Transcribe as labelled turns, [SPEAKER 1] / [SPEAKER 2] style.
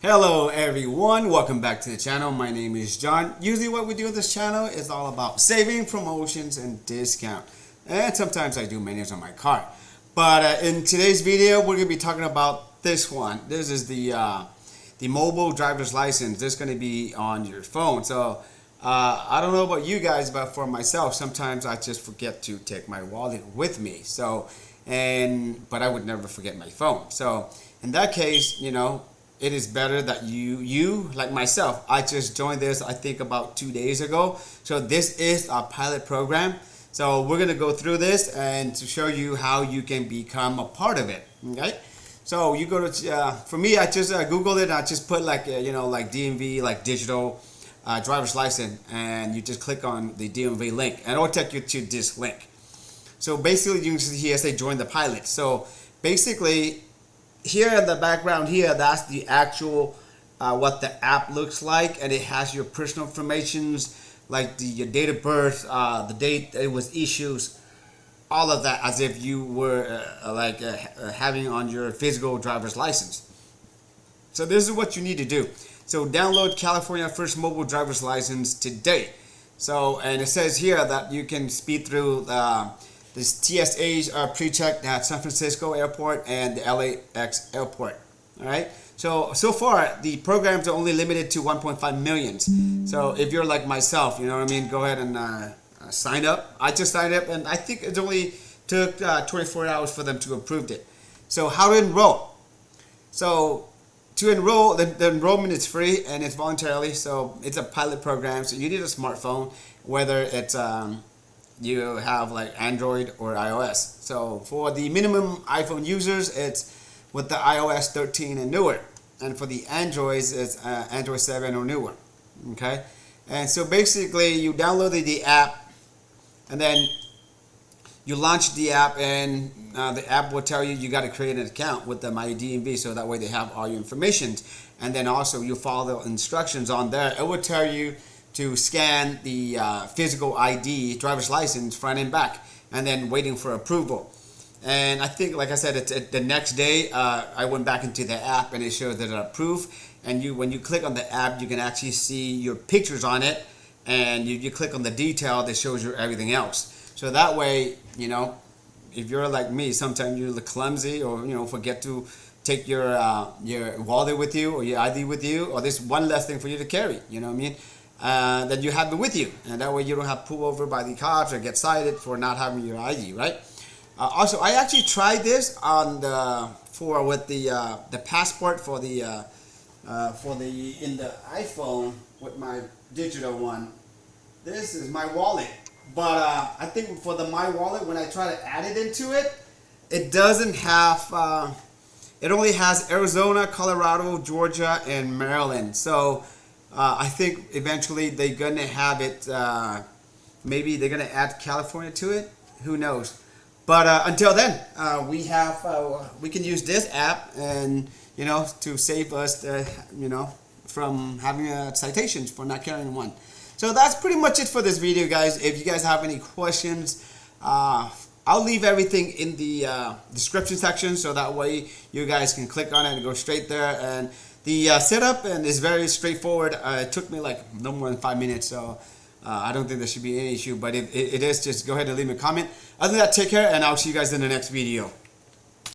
[SPEAKER 1] Hello everyone, welcome back to the channel. My name is John. Usually what we do on this channel is all about saving, promotions, and discount. And sometimes I do menus on my car. But in today's video, we're going to be talking about this one. This is the mobile driver's license. This is going to be on your phone. So I don't know about you guys, but for myself, sometimes I just forget to take my wallet with me. But I would never forget my phone. So in that case, it is better that you like myself, I just joined this I think about 2 days ago. So this is a pilot program. So we're gonna go through this and to show you how you can become a part of it. Okay, so you go to for me, I just googled it and I just put like like DMV, like digital driver's license, and you just click on the DMV link and it'll take you to this link. So basically you can see here say join the pilot. So basically here in the background here, that's the actual what the app looks like, and it has your personal informations like your date of birth, the date it was issued, all of that as if you were having on your physical driver's license. So this is what you need to do. So download California First Mobile Driver's License today. So, and it says here that you can speed through this TSA's pre-check at San Francisco Airport and the LAX Airport. All right. So far the programs are only limited to 1.5 million. So if you're like myself, go ahead and sign up. I just signed up, and I think it only took 24 hours for them to approve it. So how to enroll? So to enroll, the enrollment is free and it's voluntarily. So it's a pilot program. So you need a smartphone, whether it's you have like Android or iOS. So for the minimum iPhone users, it's with the iOS 13 and newer, and for the Androids, it's Android 7 or newer. Okay, and so basically you download the app, and then you launch the app, and the app will tell you got to create an account with the My DMV, so that way they have all your information, and then also you follow the instructions on there. It will tell you to scan the physical ID, driver's license, front and back, and then waiting for approval. And I think, like I said, it's the next day I went back into the app and it shows that it approved. And when you click on the app, you can actually see your pictures on it, and you click on the detail that shows you everything else. So that way, if you're like me, sometimes you're clumsy or forget to take your wallet with you or your ID with you, or there's one less thing for you to carry. You know what I mean? That you have it with you, and that way you don't have pulled over by the cops or get cited for not having your ID, right? Also, I actually tried this on with the passport for the in the iPhone with my digital one. This is my wallet, but I think for the My Wallet, when I try to add it into it, it doesn't have. It only has Arizona, Colorado, Georgia, and Maryland. So I think eventually they're gonna have it. Maybe they're gonna add California to it. Who knows? But until then, we can use this app, and to save us, from having citations for not carrying one. So that's pretty much it for this video, guys. If you guys have any questions, I'll leave everything in the description section, so that way you guys can click on it and go straight there. And the setup is very straightforward. It took me like no more than 5 minutes, so I don't think there should be any issue. But if it is, just go ahead and leave me a comment. Other than that, take care, and I'll see you guys in the next video.